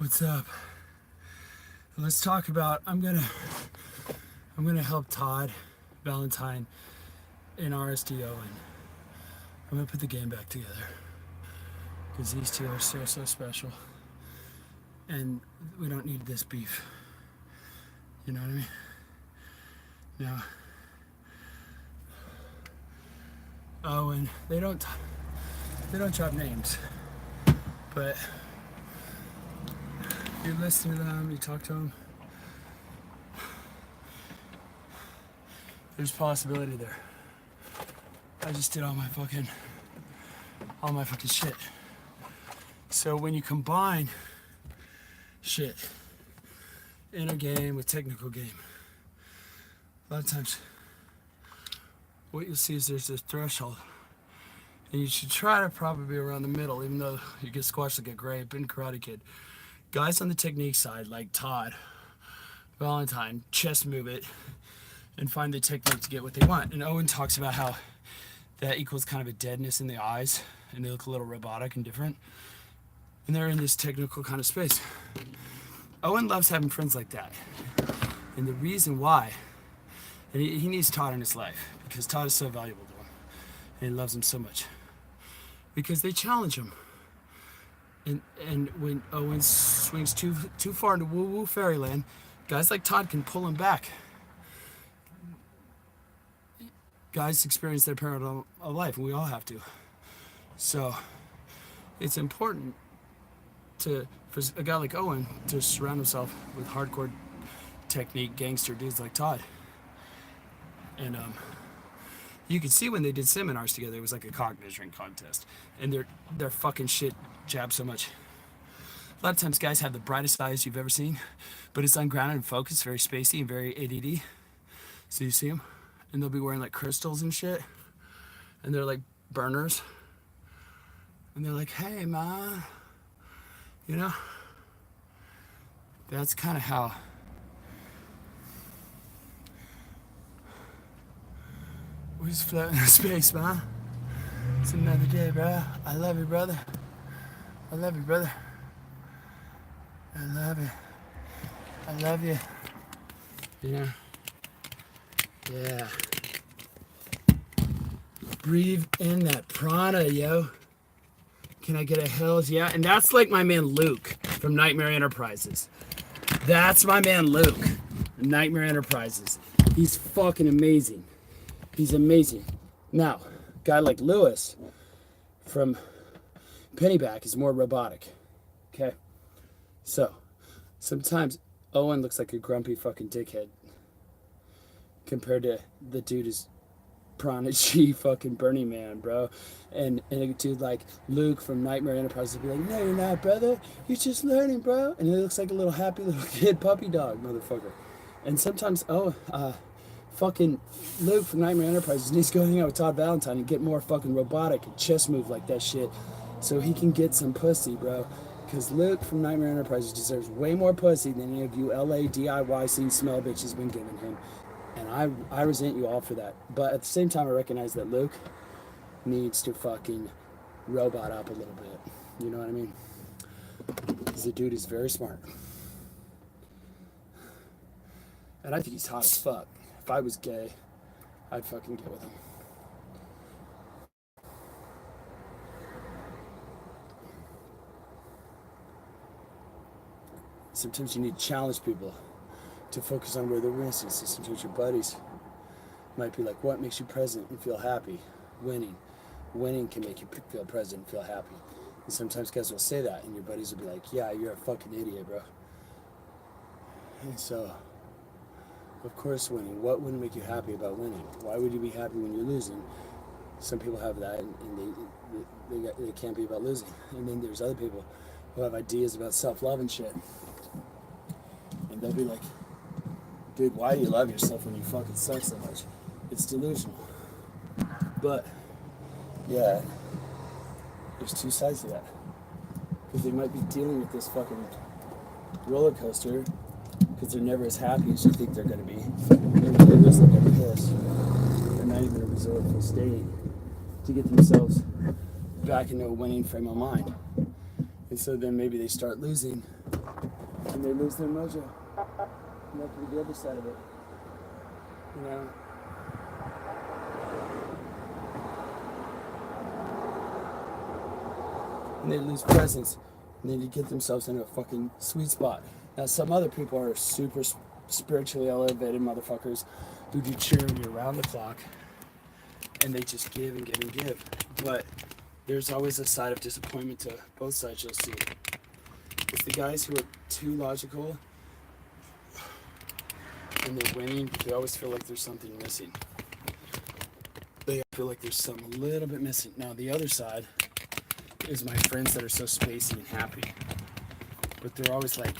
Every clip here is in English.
What's up? Let's talk about. I'm gonna help Todd Valentine in RSDO, and I'm gonna put the game back together because these two are so special, and we don't need this beef. You know what I mean? Now, and they don't drop names, but you listen to them, you talk to them. There's possibility there. I just did all my fucking shit. So when you combine shit, inner game with technical game, a lot of times what you'll see is there's this threshold. And you should try to probably be around the middle, even though you get squashed like a grape in Karate Kid. Guys on the technique side, like Todd Valentine, chest move it and find the technique to get what they want. And Owen talks about how that equals kind of a deadness in the eyes, and they look a little robotic and different. And they're in this technical kind of space. Owen loves having friends like that. And the reason why, and he needs Todd in his life, because Todd is so valuable to him, and he loves him so much. Because they challenge him. And when Owen swings too far into woo-woo fairyland, guys like Todd can pull him back. Guys experience their parallel of life, and we all have to. So it's important for a guy like Owen to surround himself with hardcore technique gangster dudes like Todd. And you could see when they did seminars together, it was like a cock measuring contest, and their fucking shit jabs so much. A lot of times guys have the brightest eyes you've ever seen, but it's ungrounded and focused, very spacey and very ADD. So you see them, and they'll be wearing like crystals and shit, and they're like burners, and they're like, hey ma, you know, that's kind of how we're just floating in space, man. It's another day, bro. I love you, brother. I love you, brother. I love you. I love you. Yeah. Yeah. Breathe in that prana, yo. Can I get a hells yeah? And that's like my man Luke from Nightmare Enterprises. That's my man Luke, Nightmare Enterprises. He's fucking amazing. He's amazing. Now, a guy like Lewis from Pennyback is more robotic. Okay? So, sometimes Owen looks like a grumpy fucking dickhead compared to the dude who's Prodigy fucking Burning Man, bro. And a dude like Luke from Nightmare Enterprises would be like, no, you're not, brother. You're just learning, bro. And he looks like a little happy little kid puppy dog, motherfucker. And sometimes, fucking Luke from Nightmare Enterprises needs to go hang out with Todd Valentine and get more fucking robotic and chest move like that shit so he can get some pussy, bro. Because Luke from Nightmare Enterprises deserves way more pussy than any of you LA DIY scene smell bitches been giving him. And I resent you all for that. But at the same time, I recognize that Luke needs to fucking robot up a little bit. You know what I mean? Because the dude is very smart. And I think he's hot as fuck. If I was gay, I'd fucking get with him. Sometimes you need to challenge people to focus on where they're missing. So sometimes your buddies might be like, what makes you present and feel happy? Winning. Winning can make you feel present and feel happy. And sometimes guys will say that, and your buddies will be like, yeah, you're a fucking idiot, bro. And so, of course, winning. What wouldn't make you happy about winning? Why would you be happy when you're losing? Some people have that, and they can't be about losing. And then there's other people who have ideas about self-love and shit. And they'll be like, dude, why do you love yourself when you fucking suck so much? It's delusional. But, yeah, there's two sides to that. Because they might be dealing with this fucking roller coaster because they're never as happy as you think they're going to be. They're just like a piss. They're not even in a resourceful state to get themselves back into a winning frame of mind. And so then maybe they start losing And they lose their mojo. And that could be the other side of it. You know? And they lose presence. And they get themselves into a fucking sweet spot. Now, some other people are super spiritually elevated motherfuckers who do charity around the clock. And they just give and give and give. But there's always a side of disappointment to both sides you'll see. It's the guys who are too logical and they're winning, but they always feel like there's something missing. They feel like there's something a little bit missing. Now, the other side is my friends that are so spacey and happy. But they're always like,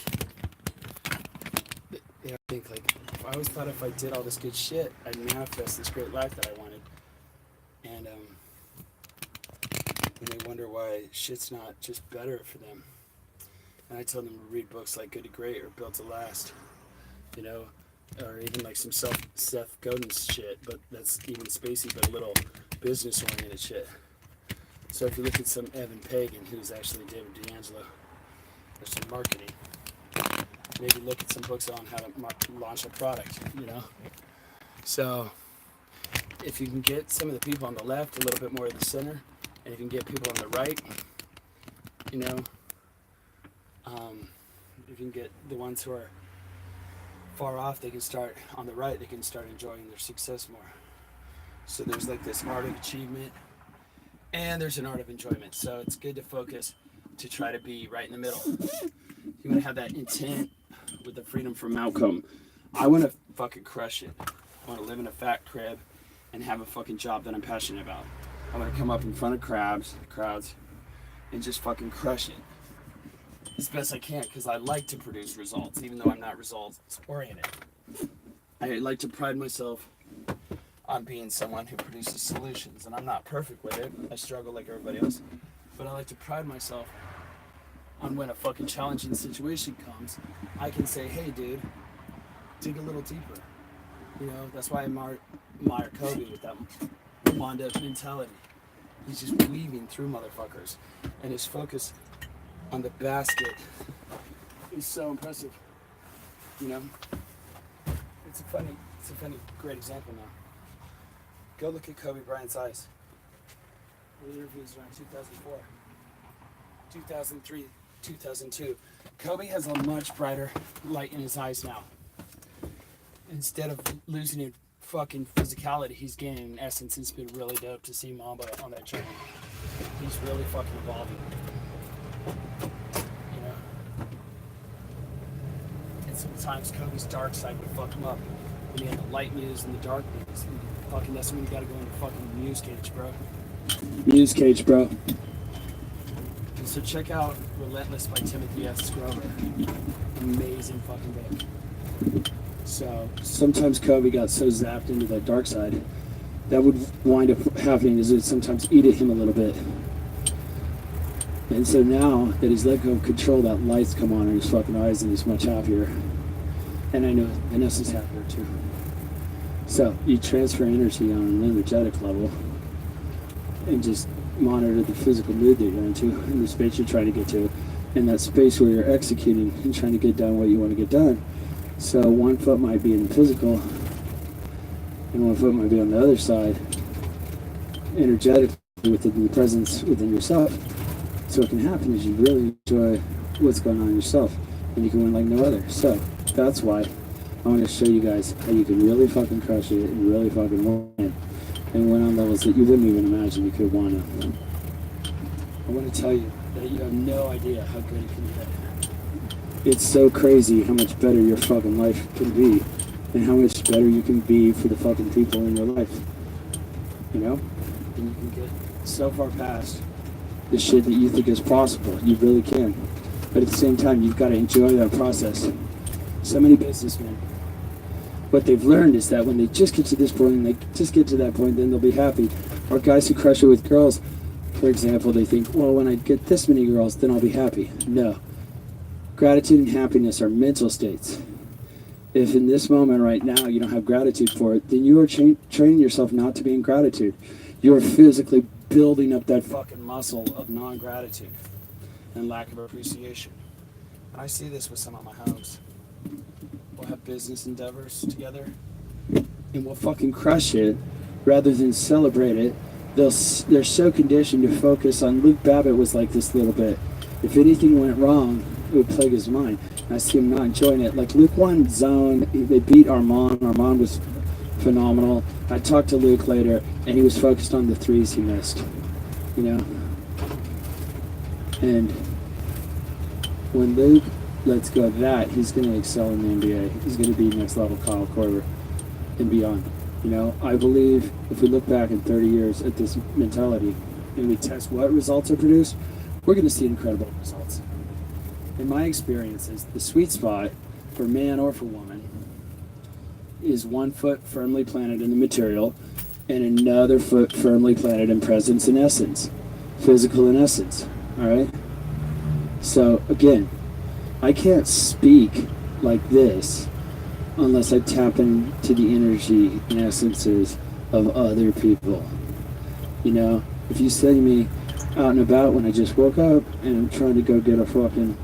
they think like, I always thought if I did all this good shit, I'd manifest this great life that I wanted. And they wonder why shit's not just better for them. And I tell them to read books like Good to Great or Built to Last, you know, or even like some Seth Godin's shit, but that's even spacey, but a little business-oriented shit. So if you look at some Evan Pagan, who's actually David D'Angelo, or some marketing, maybe look at some books on how to launch a product, you know? So if you can get some of the people on the left a little bit more to the center, and if you can get people on the right, you know, if you can get the ones who are far off, they can start on the right, they can start enjoying their success more. So there's like this art of achievement, and there's an art of enjoyment. So it's good to focus to try to be right in the middle. You want to have that intent with the freedom from outcome. I want to fucking crush it. I want to live in a fat crib and have a fucking job that I'm passionate about. I want to come up in front of crowds, and just fucking crush it as best I can, because I like to produce results, even though I'm not results oriented. I like to pride myself on being someone who produces solutions, and I'm not perfect with it. I struggle like everybody else, but I like to pride myself on when a fucking challenging situation comes, I can say, hey dude, dig a little deeper. You know, that's why I admire Kobe with that Wanda mentality. He's just weaving through motherfuckers, and his focus on the basket is so impressive. You know, it's a funny, great example now. Go look at Kobe Bryant's eyes. The interviews around 2004, 2003, 2002. Kobe has a much brighter light in his eyes now. Instead of losing in fucking physicality, he's gaining in essence. It's been really dope to see Mamba on that journey. He's really fucking evolving. You know? And sometimes Kobe's dark side would fuck him up. When he had the light muse and the dark muse. Fucking, that's when you gotta go into fucking Muse Cage, bro. Muse Cage, bro. And so check out Relentless by Timothy S. Grover. Amazing fucking book. So sometimes Kobe got so zapped into that dark side, that would wind up happening is it would sometimes eat at him a little bit. And so now that he's let go of control, that light's come on in his fucking eyes and he's much happier. And I know Vanessa's happier too. So you transfer energy on an energetic level and just monitor the physical mood that you're into and the space you're trying to get to, and that space where you're executing and trying to get done what you want to get done. So one foot might be in the physical and one foot might be on the other side, energetically within the presence within yourself. So what can happen is you really enjoy what's going on in yourself and you can win like no other. So that's why I want to show you guys how you can really fucking crush it and really fucking win and win on levels that you wouldn't even imagine you could want to. I want to tell you that you have no idea how good it can get. It's so crazy how much better your fucking life can be and how much better you can be for the fucking people in your life. You know? And you can get so far past the shit that you think is possible. You really can. But at the same time, you've got to enjoy that process. So many businessmen, what they've learned is that when they just get to this point and they just get to that point, then they'll be happy. Or guys who crush it with girls, for example, they think, well, when I get this many girls, then I'll be happy. No. Gratitude and happiness are mental states. If in this moment right now you don't have gratitude for it, then you are training yourself not to be in gratitude. You are physically building up that fucking muscle of non-gratitude and lack of appreciation. And I see this with some of my hoes. We'll have business endeavors together, and we'll fucking crush it rather than celebrate it. They're so conditioned to focus on. Luke Babbitt was like this a little bit. If anything went wrong, it would plague his mind. And I see him not enjoying it. Like Luke won zone. They beat Armand. Armand was phenomenal. I talked to Luke later, and he was focused on the threes he missed. You know? And when Luke lets go of that, he's going to excel in the NBA. He's going to be next level Kyle Korver and beyond. You know, I believe if we look back in 30 years at this mentality and we test what results are produced, we're going to see incredible results. In my experiences, the sweet spot for man or for woman is 1 foot firmly planted in the material and another foot firmly planted in presence and essence, physical and essence. All right? So, again, I can't speak like this unless I tap into the energy and essences of other people. You know, if you say to me out and about when I just woke up and I'm trying to go get a fucking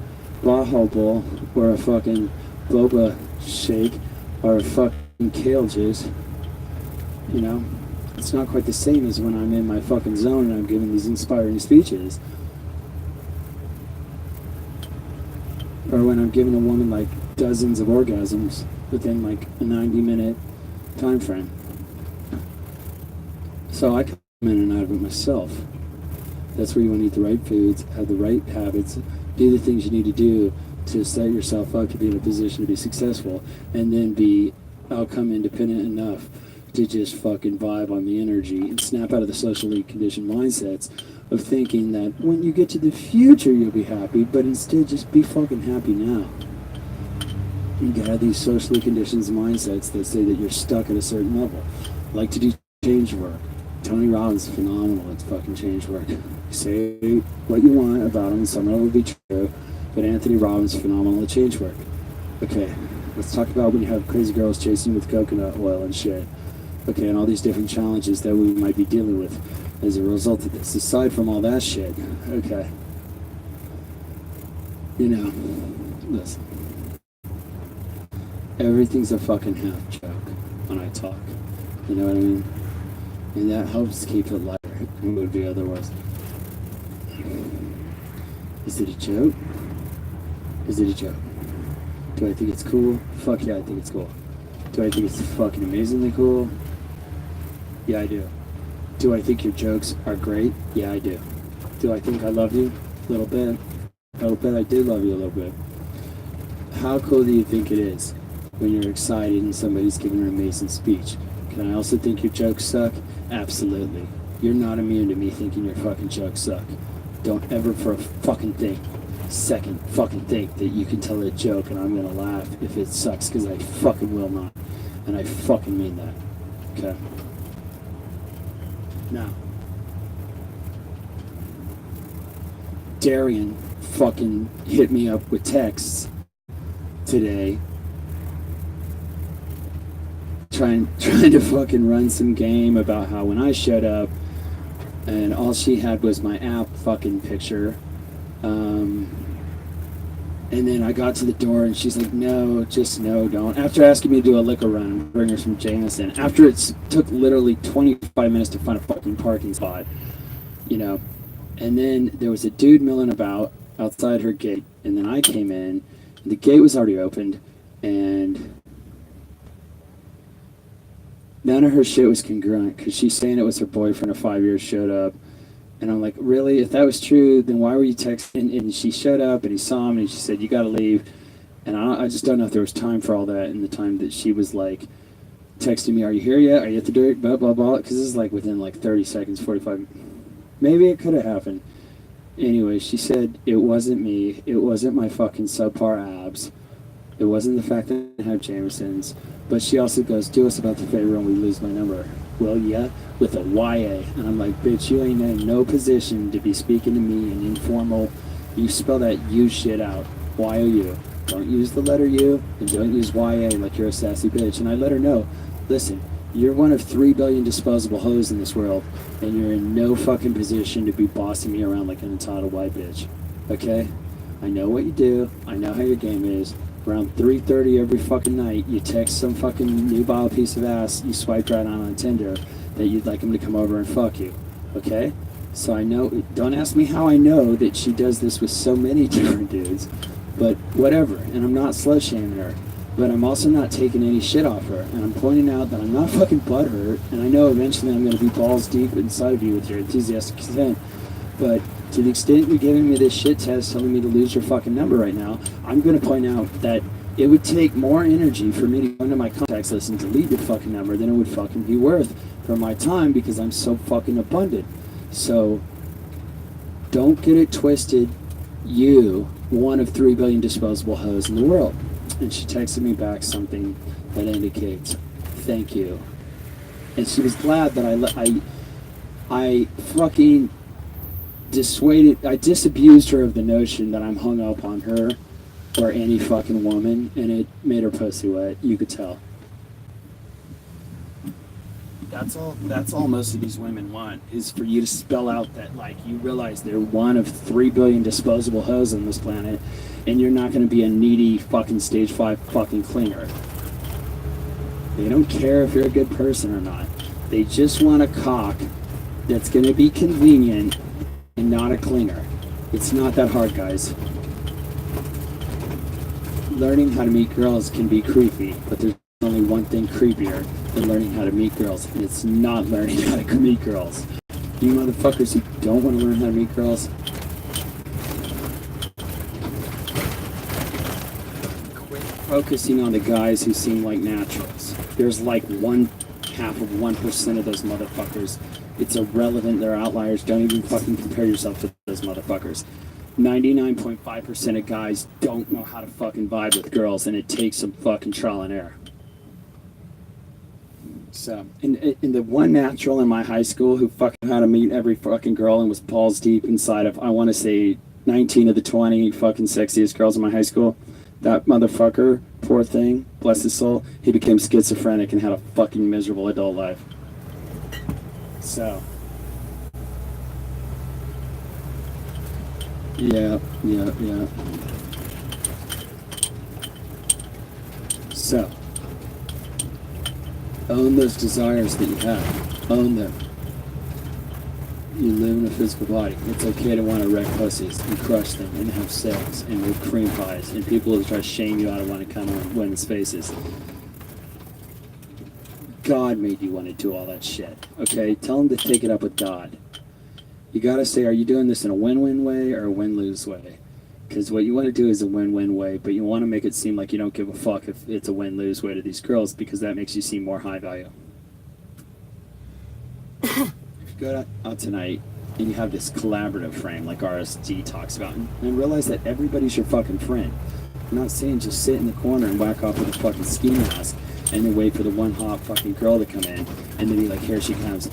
Baja Bowl or a fucking boba shake or a fucking kale juice, you know, it's not quite the same as when I'm in my fucking zone and I'm giving these inspiring speeches. Or when I'm giving a woman like dozens of orgasms within like a 90-minute time frame. So I come in and out of it myself. That's where you want to eat the right foods, have the right habits, do the things you need to do to set yourself up to be in a position to be successful, and then be outcome independent enough to just fucking vibe on the energy and snap out of the socially conditioned mindsets of thinking that when you get to the future you'll be happy, but instead just be fucking happy now. You get out of these socially conditioned mindsets that say that you're stuck at a certain level. Like to do change work. Tony Robbins is phenomenal at fucking change work. Say what you want about him, some of it will be true, but Anthony Robbins is phenomenal at change work. Okay, let's talk about when you have crazy girls chasing you with coconut oil and shit. Okay, and all these different challenges that we might be dealing with as a result of this. Aside from all that shit, okay. You know, listen. Everything's a fucking half joke when I talk. You know what I mean? And that helps keep it lighter. It would be otherwise. Is it a joke? Is it a joke? Do I think it's cool? Fuck yeah, I think it's cool. Do I think it's fucking amazingly cool? Yeah, I do. Do I think your jokes are great? Yeah, I do. Do I think I love you? A little bit. I'll bet I did love you a little bit. How cool do you think it is when you're excited and somebody's giving an amazing speech? Can I also think your jokes suck? Absolutely. You're not immune to me thinking your fucking jokes suck. Don't ever for a fucking second fucking think that you can tell a joke and I'm gonna laugh if it sucks, because I fucking will not. And I fucking mean that. Okay? Now, Darian fucking hit me up with texts today trying to fucking run some game about how when I showed up and all she had was my app fucking picture, and then I got to the door and she's like, no, just no, don't. After asking me to do a liquor run and bring her some Jameson, after it took literally 25 minutes to find a fucking parking spot, you know. And then there was a dude milling about outside her gate, and then I came in, and the gate was already opened, and none of her shit was congruent, because she's saying it was her boyfriend of 5 years showed up. And I'm like, really? If that was true, then why were you texting? And she showed up, and he saw him, and she said, you got to leave. And I just don't know if there was time for all that in the time that she was, like, texting me, are you here yet? Are you at the door? Blah, blah, blah. Because this is, like, within, like, 30 seconds, 45. Maybe it could have happened. Anyway, she said, it wasn't me. It wasn't my fucking subpar abs. It wasn't the fact that I have Jameson's. But she also goes, do us about the favor and we lose my number. Well, yeah, with a YA. And I'm like, bitch, you ain't in no position to be speaking to me in informal. You spell that U shit out. Y-O-U. Don't use the letter U and don't use YA like you're a sassy bitch. And I let her know, listen, you're one of 3 billion disposable hoes in this world, and you're in no fucking position to be bossing me around like an entitled white bitch. Okay? I know what you do. I know how your game is. Around 3:30 every fucking night, you text some fucking nubile piece of ass you swiped right on Tinder that you'd like him to come over and fuck you. Okay? So I know. Don't ask me how I know that she does this with so many different dudes, but whatever. And I'm not slut shaming her, but I'm also not taking any shit off her. And I'm pointing out that I'm not fucking butthurt, and I know eventually I'm going to be balls deep inside of you with your enthusiastic consent. But to the extent you're giving me this shit test telling me to lose your fucking number right now, I'm going to point out that it would take more energy for me to go into my contacts list and delete your fucking number than it would fucking be worth for my time because I'm so fucking abundant. So don't get it twisted. You, one of 3 billion disposable hoes in the world. And she texted me back something that indicates, thank you. And she was glad that I fucking I disabused her of the notion that I'm hung up on her or any fucking woman, and it made her pussy wet. You could tell. That's all most of these women want, is for you to spell out that, like, you realize they're one of 3 billion disposable hoes on this planet, and you're not going to be a needy fucking stage 5 fucking clinger. They don't care if you're a good person or not. They just want a cock that's going to be convenient and not a clinger. It's not that hard, guys. Learning how to meet girls can be creepy, but there's only one thing creepier than learning how to meet girls, and it's not learning how to meet girls. You motherfuckers who don't want to learn how to meet girls, quit focusing on the guys who seem like naturals. There's like 1/2 of 1% of those motherfuckers. It's irrelevant. They're outliers. Don't even fucking compare yourself to those motherfuckers. 99.5% of guys don't know how to fucking vibe with girls, and it takes some fucking trial and error. So, in the one natural in my high school who fucking knew how to meet every fucking girl and was balls deep inside of, I want to say, 19 of the 20 fucking sexiest girls in my high school, that motherfucker, poor thing, bless his soul, he became schizophrenic and had a fucking miserable adult life. So, yeah. So, own those desires that you have. Own them. You live in a physical body. It's okay to want to wreck pussies and crush them and have sex and whip cream pies, and people will try to shame you out of want to come on women's faces. God made you want to do all that shit. Okay? Tell them to take it up with God. You gotta say, are you doing this in a win-win way or a win-lose way? Because what you want to do is a win-win way, but you want to make it seem like you don't give a fuck if it's a win-lose way to these girls, because that makes you seem more high value. If you go out tonight and you have this collaborative frame like RSD talks about, and realize that everybody's your fucking friend. I'm not saying just sit in the corner and whack off with a fucking ski mask and then wait for the one hot fucking girl to come in and then be like, here she comes.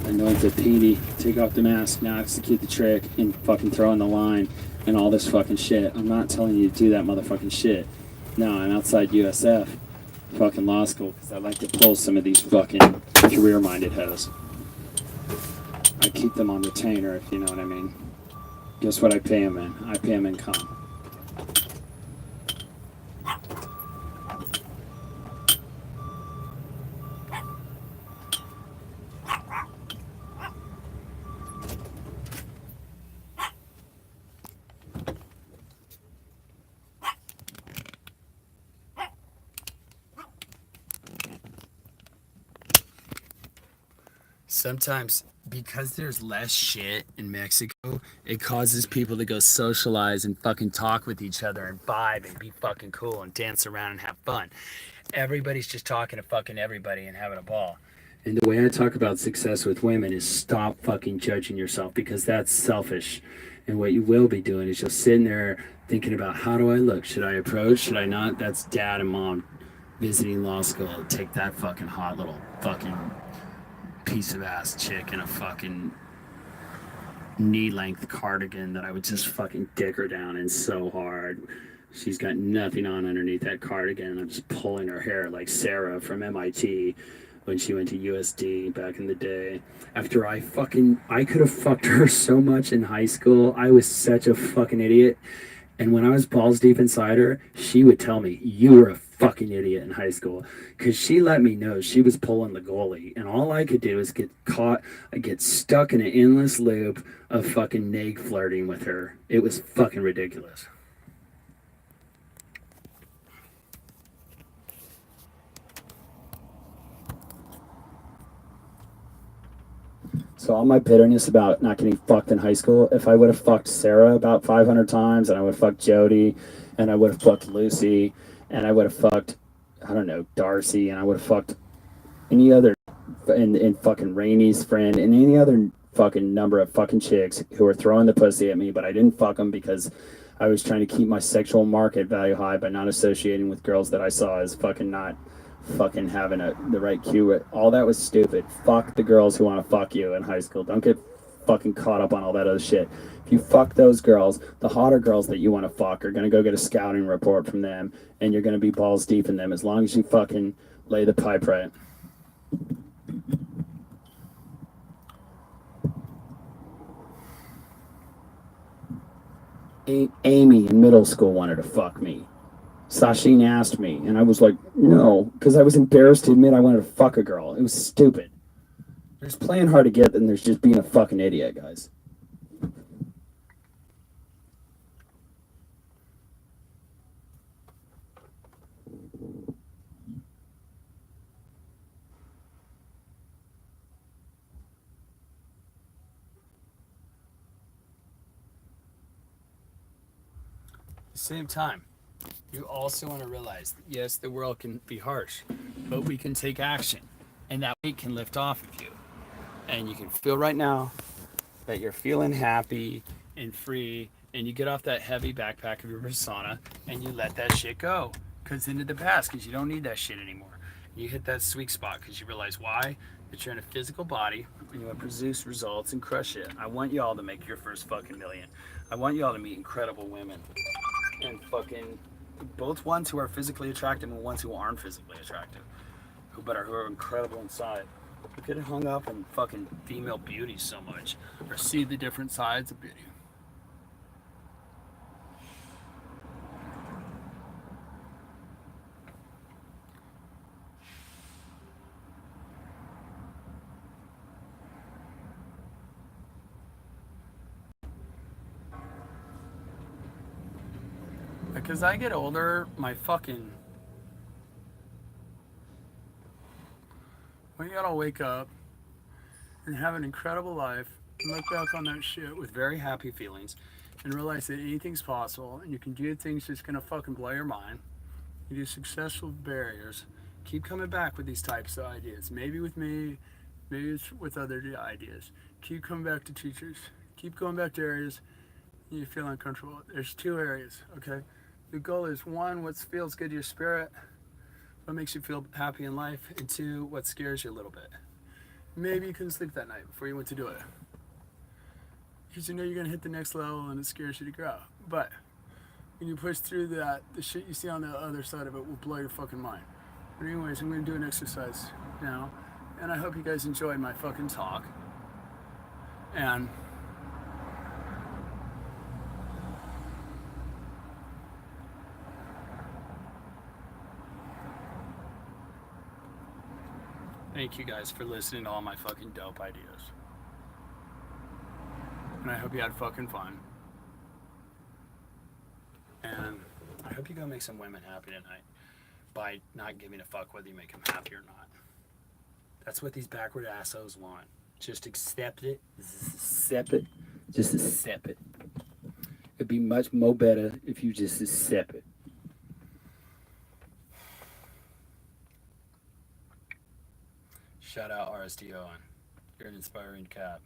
Anoint the peony, take off the mask, now execute the trick, and fucking throw in the line, and all this fucking shit. I'm not telling you to do that motherfucking shit. No, I'm outside USF, fucking law school, because I like to pull some of these fucking career-minded hoes. I keep them on retainer, if you know what I mean. Guess what I pay them in? I pay them in cum. Sometimes, because there's less shit in Mexico, it causes people to go socialize and fucking talk with each other and vibe and be fucking cool and dance around and have fun. Everybody's just talking to fucking everybody and having a ball. And the way I talk about success with women is stop fucking judging yourself, because that's selfish. And what you will be doing is just sitting there thinking about, how do I look? Should I approach? Should I not? That's dad and mom visiting law school. Take that fucking hot little fucking piece of ass chick in a fucking knee-length cardigan that I would just fucking dick her down in so hard. She's got nothing on underneath that cardigan. I'm just pulling her hair like Sarah from MIT. when she went to USD back in the day. After I could have fucked her so much in high school. I was such a fucking idiot. And when I was balls deep inside her, she would tell me, "You were a fucking idiot in high school." Because she let me know she was pulling the goalie. And all I could do is get caught, I get stuck in an endless loop of fucking nag flirting with her. It was fucking ridiculous. So all my bitterness about not getting fucked in high school, if I would have fucked Sarah about 500 times, and I would have fucked Jody, and I would have fucked Lucy, and I would have fucked, I don't know, Darcy, and I would have fucked any other, and fucking Rainey's friend, and any other fucking number of fucking chicks who were throwing the pussy at me, but I didn't fuck them because I was trying to keep my sexual market value high by not associating with girls that I saw as fucking not fucking having the right cue. All that was stupid. Fuck the girls who want to fuck you in high school. Don't get fucking caught up on all that other shit. If you fuck those girls, the hotter girls that you want to fuck are going to go get a scouting report from them, and you're going to be balls deep in them as long as you fucking lay the pipe right. Amy in middle school wanted to fuck me. Sasheen asked me, and I was like, no, because I was embarrassed to admit I wanted to fuck a girl. It was stupid. There's playing hard to get, and there's just being a fucking idiot, guys. At the same time, you also want to realize that yes, the world can be harsh, but we can take action, and that weight can lift off of you. And you can feel right now that you're feeling happy and free, and you get off that heavy backpack of your persona and you let that shit go. Because into the past, because you don't need that shit anymore. You hit that sweet spot because you realize why? That you're in a physical body and you want to produce results and crush it. I want y'all to make your first fucking million. I want y'all to meet incredible women and fucking both ones who are physically attractive and ones who aren't physically attractive, who are incredible inside. We get hung up on fucking female beauty so much, or see the different sides of beauty. Because I get older, we gotta wake up and have an incredible life and look back on that shit with very happy feelings and realize that anything's possible and you can do things that's gonna fucking blow your mind. You do successful barriers. Keep coming back with these types of ideas. Maybe with me, maybe it's with other ideas. Keep coming back to teachers. Keep going back to areas you feel uncomfortable. There's two areas, okay? The goal is one, what feels good to your spirit, what makes you feel happy in life, and two, what scares you a little bit. Maybe you couldn't sleep that night before you went to do it. Because you know you're gonna hit the next level and it scares you to grow. But when you push through that, the shit you see on the other side of it will blow your fucking mind. But anyways, I'm gonna do an exercise now, and I hope you guys enjoyed my fucking talk. And thank you guys for listening to all my fucking dope ideas. And I hope you had fucking fun. And I hope you go make some women happy tonight by not giving a fuck whether you make them happy or not. That's what these backward assholes want. Just accept it. Accept it. Just accept it. It'd be much more better if you just accept it. Shout out RSD Owen. You're an inspiring cat.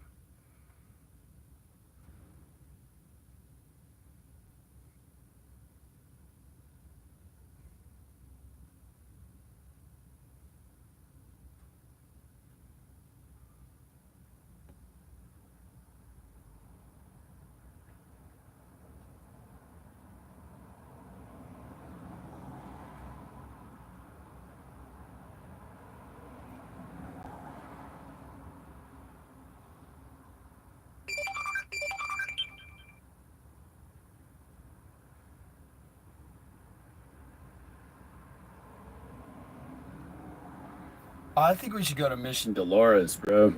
I think we should go to Mission Dolores, bro.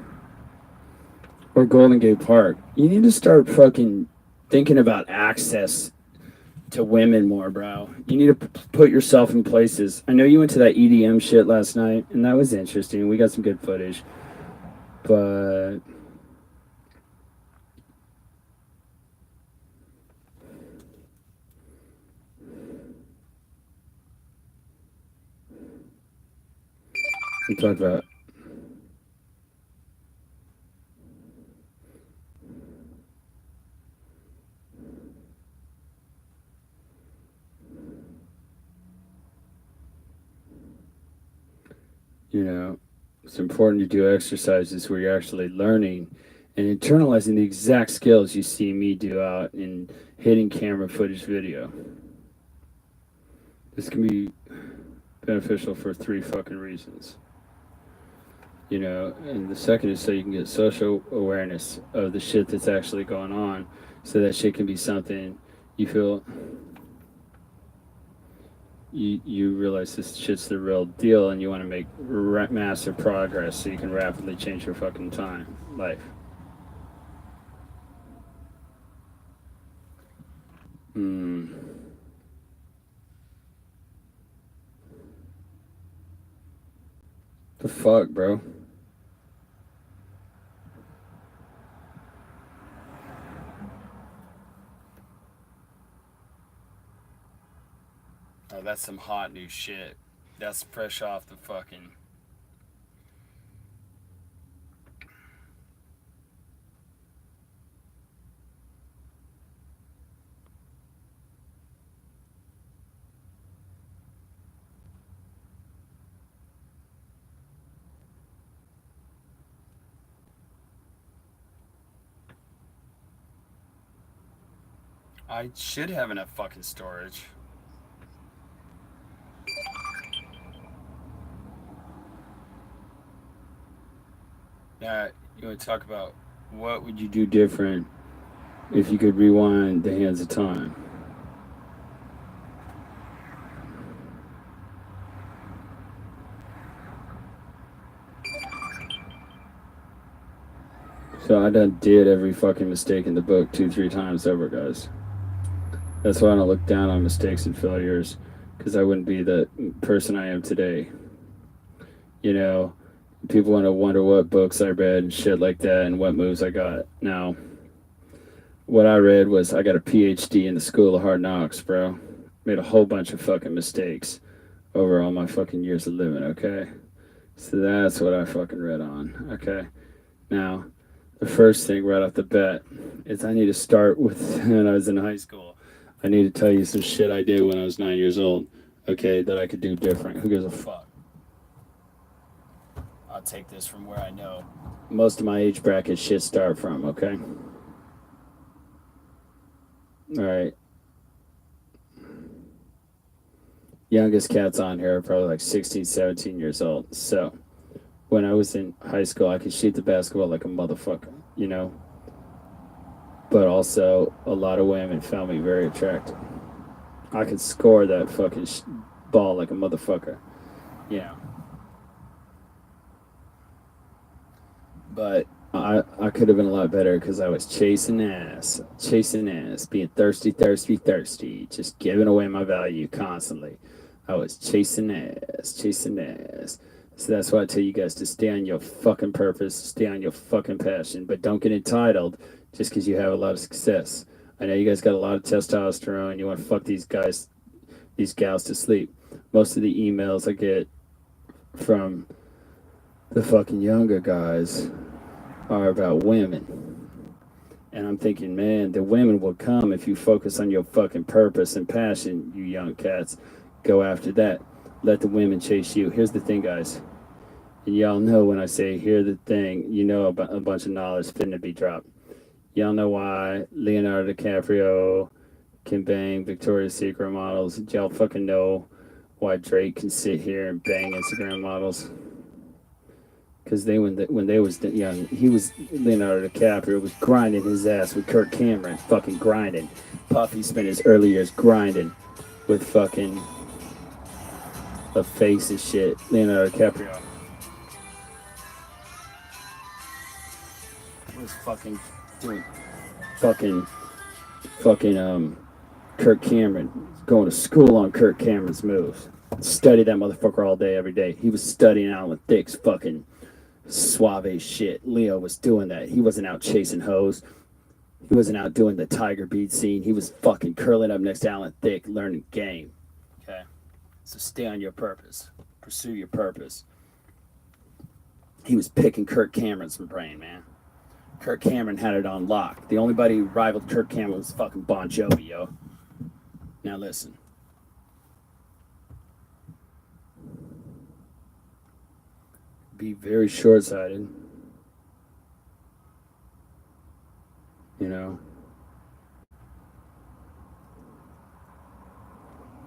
Or Golden Gate Park. You need to start fucking thinking about access to women more, bro. You need to put yourself in places. I know you went to that EDM shit last night, and that was interesting. We got some good footage. But we talked about it's important to do exercises where you're actually learning and internalizing the exact skills you see me do out in hitting camera footage video. This can be beneficial for 3 fucking reasons. And the second is so you can get social awareness of the shit that's actually going on, so that shit can be something you feel you realize this shit's the real deal, and you want to make massive progress so you can rapidly change your fucking life. The fuck, bro? Oh, that's some hot new shit. That's fresh off the fucking... I should have enough fucking storage. Yeah, you want to talk about what would you do different if you could rewind the hands of time? So I done did every fucking mistake in the book 2-3 times over, guys. That's why I don't look down on mistakes and failures, because I wouldn't be the person I am today. People want to wonder what books I read and shit like that and what moves I got. Now, what I read was I got a PhD in the School of Hard Knocks, bro. Made a whole bunch of fucking mistakes over all my fucking years of living, okay? So that's what I fucking read on, okay? Now, the first thing right off the bat is I need to start with when I was in high school. I need to tell you some shit I did when I was 9 years old, okay, that I could do different. Who gives a fuck? I'll take this from where I know most of my age bracket shit start from, okay? All right. Youngest cats on here are probably like 16, 17 years old. So when I was in high school, I could shoot the basketball like a motherfucker, But also, a lot of women found me very attractive. I could score that fucking ball like a motherfucker, But I could have been a lot better because I was chasing ass, being thirsty, just giving away my value constantly. I was chasing ass. So that's why I tell you guys to stay on your fucking purpose, stay on your fucking passion, but don't get entitled just because you have a lot of success. I know you guys got a lot of testosterone. You want to fuck these gals to sleep. Most of the emails I get from the fucking younger guys are about women. And I'm thinking, man, the women will come if you focus on your fucking purpose and passion, you young cats. Go after that. Let the women chase you. Here's the thing, guys. And y'all know when I say hear the thing, about a bunch of knowledge finna be dropped. Y'all know why Leonardo DiCaprio can bang Victoria's Secret models. Y'all fucking know why Drake can sit here and bang Instagram models. Because when they was young, he was Leonardo DiCaprio was grinding his ass with Kirk Cameron, fucking grinding. Puffy spent his early years grinding with fucking a face and shit. Leonardo DiCaprio was fucking doing fucking Kirk Cameron, going to school on Kirk Cameron's moves. Studied that motherfucker all day, every day. He was studying Alan Thicke's fucking suave shit. Leo was doing that. He wasn't out chasing hoes. He wasn't out doing the tiger beat scene. He was fucking curling up next to Alan Thicke, learning game. Okay? So stay on your purpose. Pursue your purpose. He was picking Kirk Cameron's brain, man. Kirk Cameron had it on lock. The only buddy who rivaled Kirk Cameron was fucking Bon Jovi, yo. Now listen. Be very short-sighted. You know?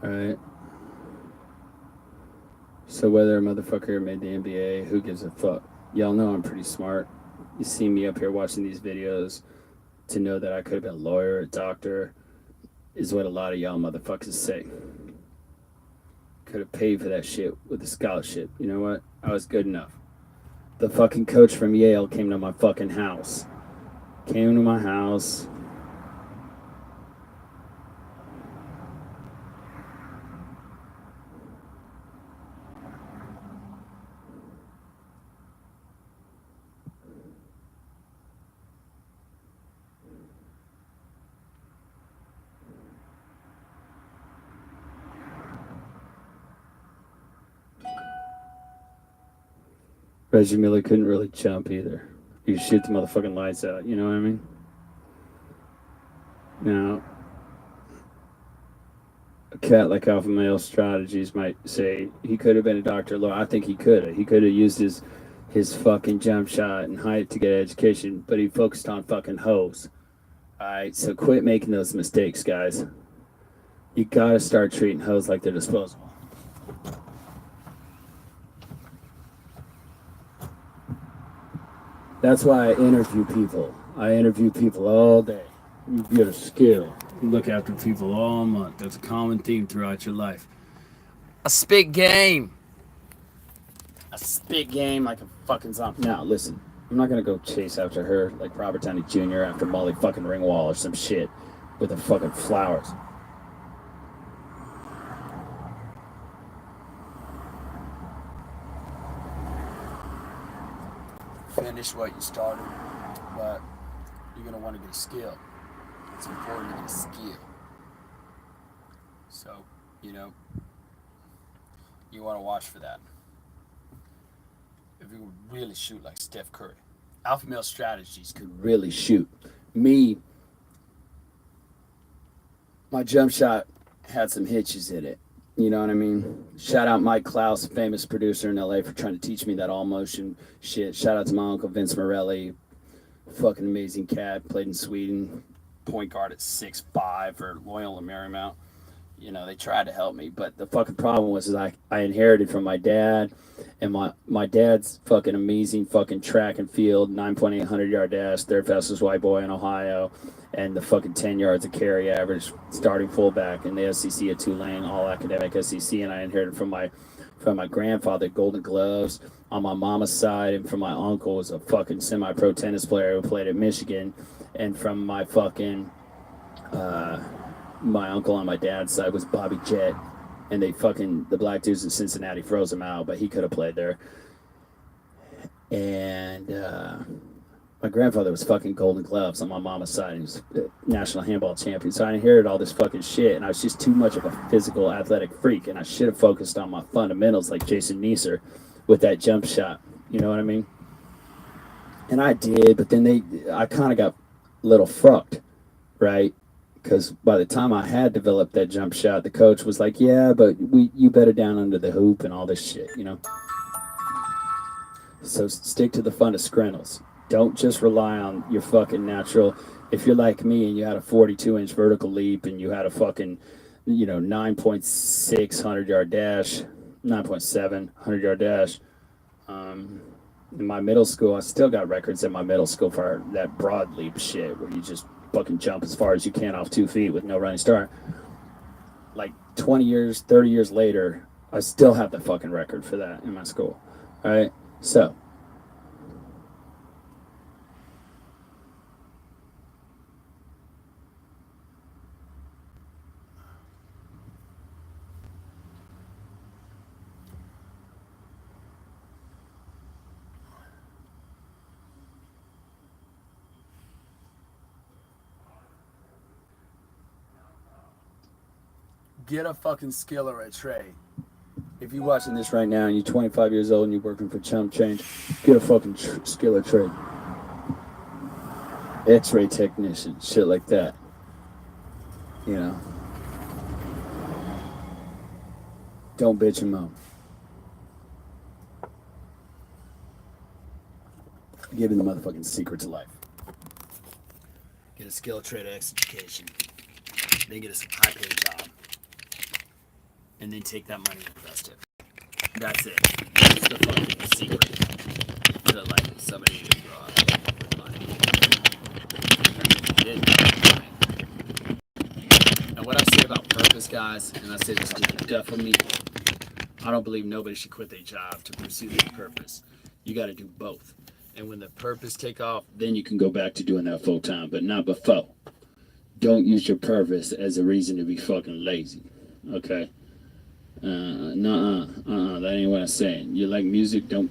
Alright? So whether a motherfucker made the NBA, who gives a fuck? Y'all know I'm pretty smart. You see me up here watching these videos to know that I could have been a lawyer, a doctor, is what a lot of y'all motherfuckers say. Could have paid for that shit with a scholarship. You know what? I was good enough. The fucking coach from Yale came to my fucking house. Came to my house. Reggie Miller couldn't really jump either. You shoot the motherfucking lights out, you know what I mean? Now, a cat like Alpha Male Strategies might say he could have been a doctor. I think he could have. He could have used his fucking jump shot and height to get education, but he focused on fucking hoes. Alright, so quit making those mistakes, guys. You gotta start treating hoes like they're disposable. That's why I interview people. I interview people all day. You get a skill. You look after people all month. That's a common theme throughout your life. A spit game. A spit game like a fucking zombie. Now, listen. I'm not gonna go chase after her like Robert Downey Jr. after Molly fucking Ringwald or some shit with the fucking flowers. Finish what you started, but you're gonna want to get a skill. It's important to get a skill. So, you want to watch for that. If you could really shoot like Steph Curry, Alpha Male Strategies could Really shoot. Me, my jump shot had some hitches in it. You know what I mean? Shout out Mike Klaus, famous producer in LA, for trying to teach me that all motion shit. Shout out to my uncle Vince Morelli, fucking amazing cat, played in Sweden, point guard at 6'5" for Loyola Marymount. You know, they tried to help me, but the fucking problem was is I inherited from my dad, and my dad's fucking amazing fucking track and field, 9.8 100-yard dash, third fastest white boy in Ohio, and the fucking 10 yards of carry average, starting fullback in the SEC at Tulane, all academic SEC, and I inherited from my grandfather Golden Gloves on my mama's side, and from my uncle was a fucking semi-pro tennis player who played at Michigan, and from my fucking my uncle on my dad's side was Bobby Jett, and the black dudes in Cincinnati froze him out, but he could have played there. And my grandfather was fucking Golden Gloves on my mama's side. He was a national handball champion. So I inherited all this fucking shit, and I was just too much of a physical, athletic freak, and I should have focused on my fundamentals like Jason Neeser with that jump shot. You know what I mean? And I did, but then I kind of got a little fucked, right? Because by the time I had developed that jump shot, the coach was like, yeah, but you better down under the hoop and all this shit, you know? So stick to the fundamental. Don't just rely on your fucking natural. If you're like me and you had a 42-inch vertical leap and you had a fucking, 9.6 100-yard dash, 9.7 100-yard dash, in my middle school, I still got records in my middle school for that broad leap shit where you just fucking jump as far as you can off 2 feet with no running start. Like 20 years, 30 years later, I still have the fucking record for that in my school. All right? So, Get a fucking skill or a trade. If you're watching this right now and you're 25 years old and you're working for chump change, get a fucking skill or trade. X-ray technician, shit like that. You know. Don't bitch and moan. Give you the motherfucking secret to life. Get a skill, trade, or education. Then get a high-paid job. And then take that money and invest it. That's it. That's the fucking secret to like somebody to grow up with money. And what I say about purpose, guys, and I say this to the death of me, I don't believe nobody should quit their job to pursue their purpose. You got to do both. And when the purpose take off, then you can go back to doing that full time, but not before. Don't use your purpose as a reason to be fucking lazy. Okay? That ain't what I'm saying. You like music, don't...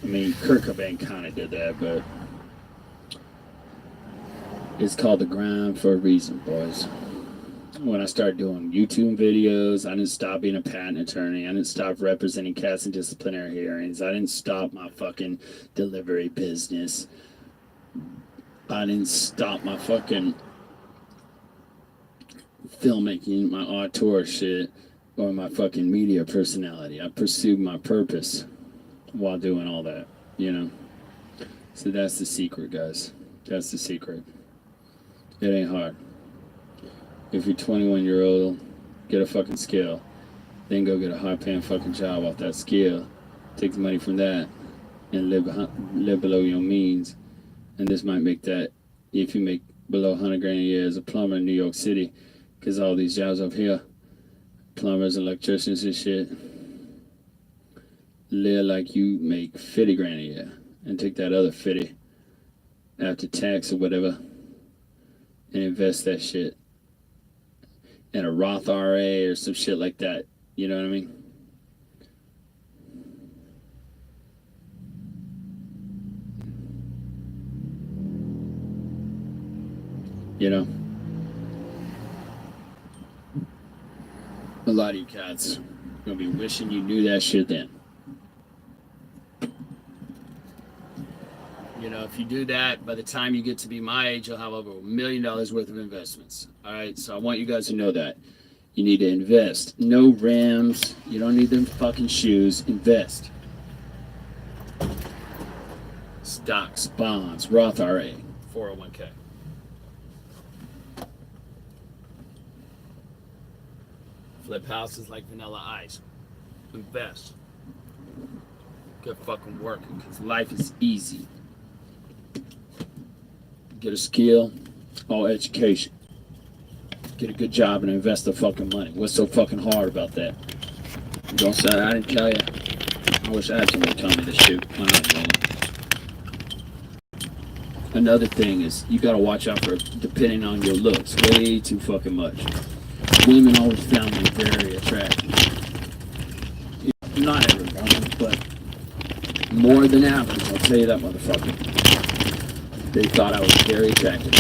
I mean, Kurt Cobain kind of did that, but... It's called the grind for a reason, boys. When I started doing YouTube videos, I didn't stop being a patent attorney. I didn't stop representing cats in disciplinary hearings. I didn't stop my fucking delivery business. I didn't stop my fucking filmmaking, my auteur shit, or my fucking media personality. I pursued my purpose while doing all that, you know? So that's the secret, guys. That's the secret. It ain't hard. If you're 21-year-old, get a fucking skill. Then go get a high-paying fucking job off that skill. Take the money from that and live below your means. And this might make that, if you make below 100 grand a year as a plumber in New York City, because all these jobs up here, plumbers, electricians and shit, live like you make 50 grand a year and take that other 50 after tax or whatever and invest that shit in a Roth IRA or some shit like that. You know what I mean? You know? A lot of you cats are gonna be wishing you knew that shit then. You know, if you do that, by the time you get to be my age, you'll have over $1 million worth of investments. All right, so I want you guys to know that. You need to invest. No rims. You don't need them fucking shoes. Invest. Stocks, bonds, Roth IRA, 401k. Flip houses like Vanilla Ice. Invest. Get fucking working, because life is easy. Get a skill or education. Get a good job and invest the fucking money. What's so fucking hard about that? Don't say I didn't tell you. I wish I had someone tell me this shit. Another thing is you gotta watch out for depending on your looks way too fucking much. Women always found me very attractive. Not everyone, but more than average. I'll tell you that, motherfucker. They thought I was very attractive.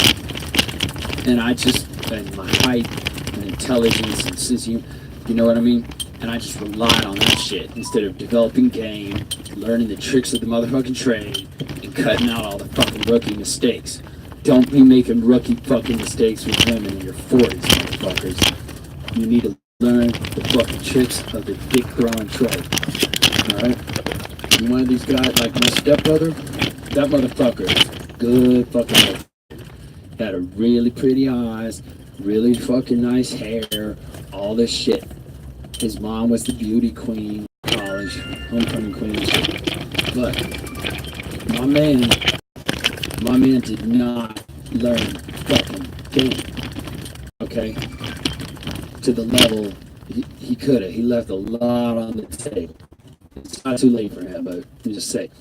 And I just, and my height and intelligence and sense, you know what I mean? And I just relied on that shit instead of developing game, learning the tricks of the motherfucking trade, and cutting out all the fucking rookie mistakes. Don't be making rookie fucking mistakes with women in your 40s, motherfuckers. You need to learn the fucking tricks of the dick throwing trade. Alright? And one of these guys, like my stepbrother, that motherfucker is good fucking look. Had a really pretty eyes, really fucking nice hair, all this shit. His mom was the beauty queen, college, homecoming queen and shit. But my man did not learn fucking game. Okay? To the level he could have. He left a lot on the table. It's not too late for him, but I'm just saying.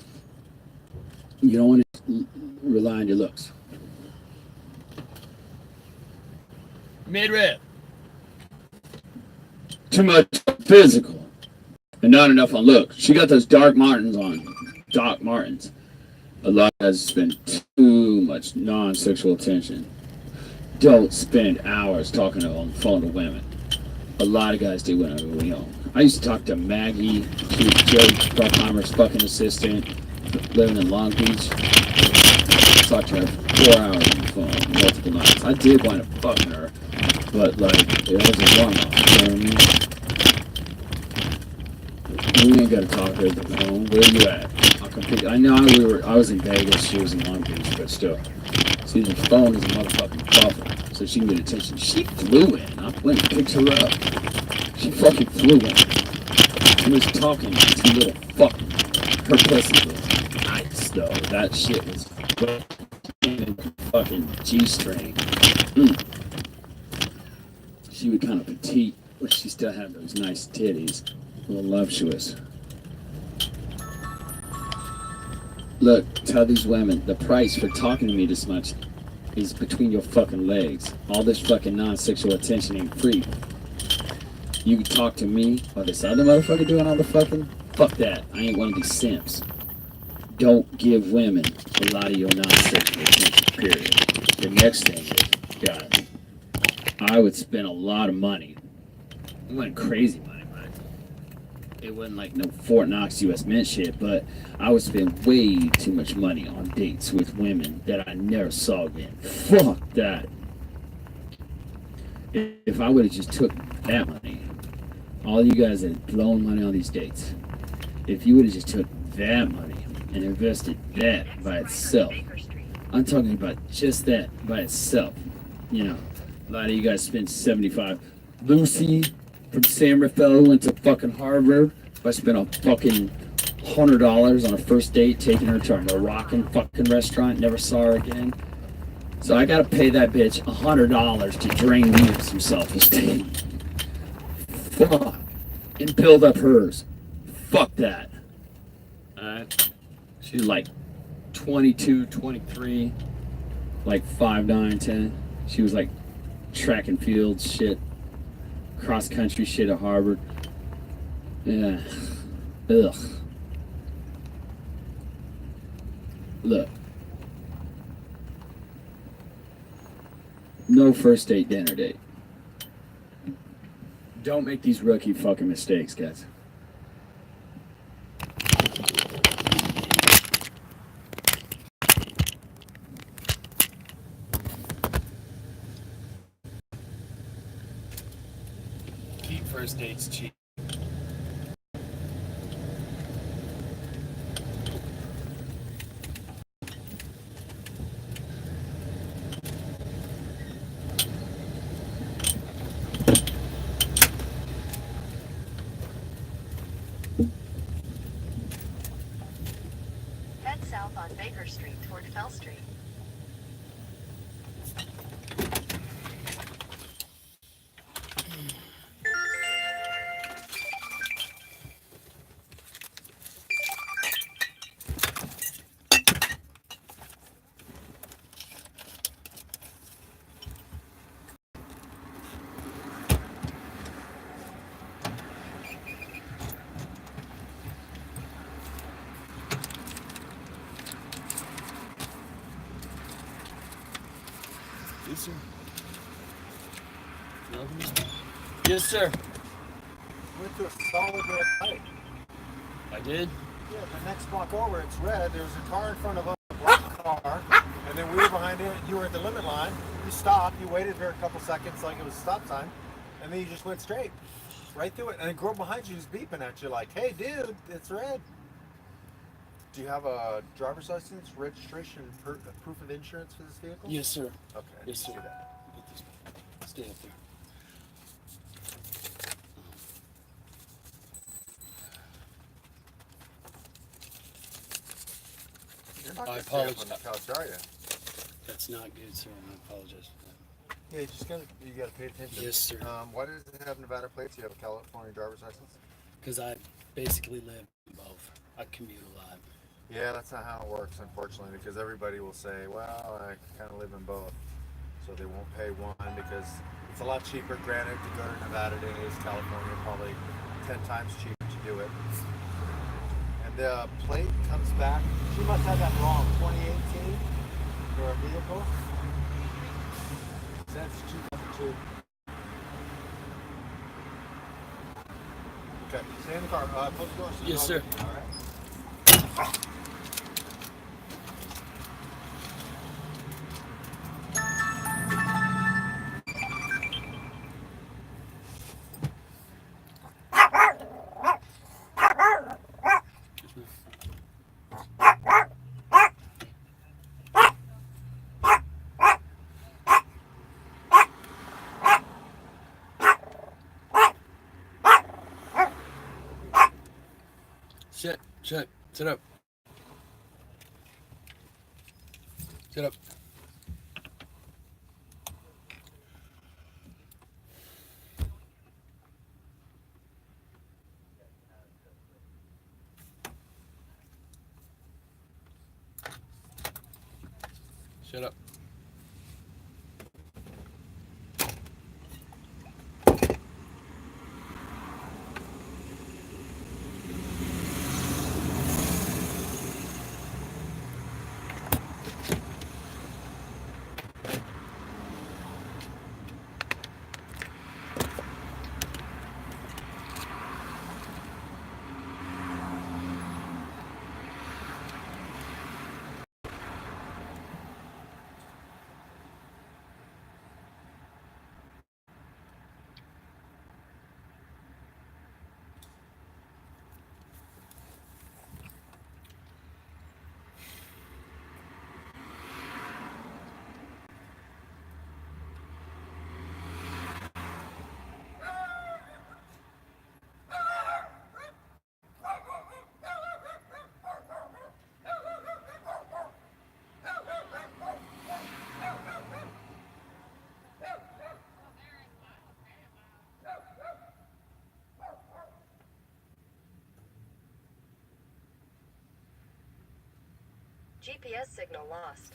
You don't want to rely on your looks. Mid-rib. Too much physical and not enough on look. She got those Doc Martens on. Doc Martens. A lot of guys spend too much non-sexual attention. Don't spend hours talking on the phone to women. A lot of guys do whatever we own. I used to talk to Maggie, she was Joe Bruckheimer's fucking assistant, living in Long Beach. I talked to her for 4 hours on the phone, multiple nights. I did wind up fucking her, but like, it was a warm-up, you know what I mean? We ain't gotta talk to her at the phone. Where you at? I'll compete. I know I was in Vegas, she was in Long Beach, but still. See, the phone is a motherfucking buffer, so she can get attention. She flew in. I went and picked her up. She fucking flew in. She was talking to little fucking. Her pussy was nice, though. That shit was fucking G-string. She was kind of petite, but she still had those nice titties. A little voluptuous. Look, tell these women, the price for talking to me this much is between your fucking legs. All this fucking non-sexual attention ain't free. You can talk to me or this other motherfucker doing all the fucking... Fuck that. I ain't one of these simps. Don't give women a lot of your non-sexual attention, period. The next thing is, God, I would spend a lot of money. I went crazy money. It wasn't like no Fort Knox U.S. Mint shit, but I would spend way too much money on dates with women that I never saw again. Fuck that. If I would have just took that money, all you guys that blown money on these dates, if you would have just took that money and invested that by itself, I'm talking about just that by itself. You know, a lot of you guys spend 75. Lucy from San Rafael went to fucking Harvard. If I spent a fucking $100 on a first date, taking her to a Moroccan fucking restaurant, never saw her again. So I gotta pay that bitch $100 to drain me of some self-esteem. Fuck. And build up hers. Fuck that. Alright? She's like 22, 23, like 5'9", 10. She was like track and field shit. Cross country shit at Harvard. Yeah. Ugh. Look. No first date, dinner date. Don't make these rookie fucking mistakes, guys. Keep first dates cheap. Head south on Baker Street toward Fell Street. Yes, sir. Yes, sir. Went to a solid red light. I did. Yeah, the next block over, it's red. There was a car in front of us, a black car, and then we were behind it. You were at the limit line. You stopped. You waited for a couple seconds like it was a stop sign, and then you just went straight, right through it. And the girl behind you was beeping at you like, "Hey, dude, it's red." Do you have a driver's license, registration, proof of insurance for this vehicle? Yes, sir. Okay. Yes, sir. Do that. Stay up there. You're not I gonna stay up apologize. on the couch, are you? That's not good, sir. I apologize for that. Yeah, you gotta pay attention. Yes, sir. Why does it have Nevada plates? You have a California driver's license? Because I basically live in both. I commute a lot. Yeah, that's not how it works, unfortunately, because everybody will say, well, I kind of live in both. So they won't pay one because it's a lot cheaper, granted, to go to Nevada than it is California, probably 10 times cheaper to do it. And the plate comes back. She must have that wrong, 2018 for a vehicle. Since 2002. Okay, stay in the car. Close the door. So Yes, sir. All right. Sit up. Sit up. Shut up. GPS signal lost.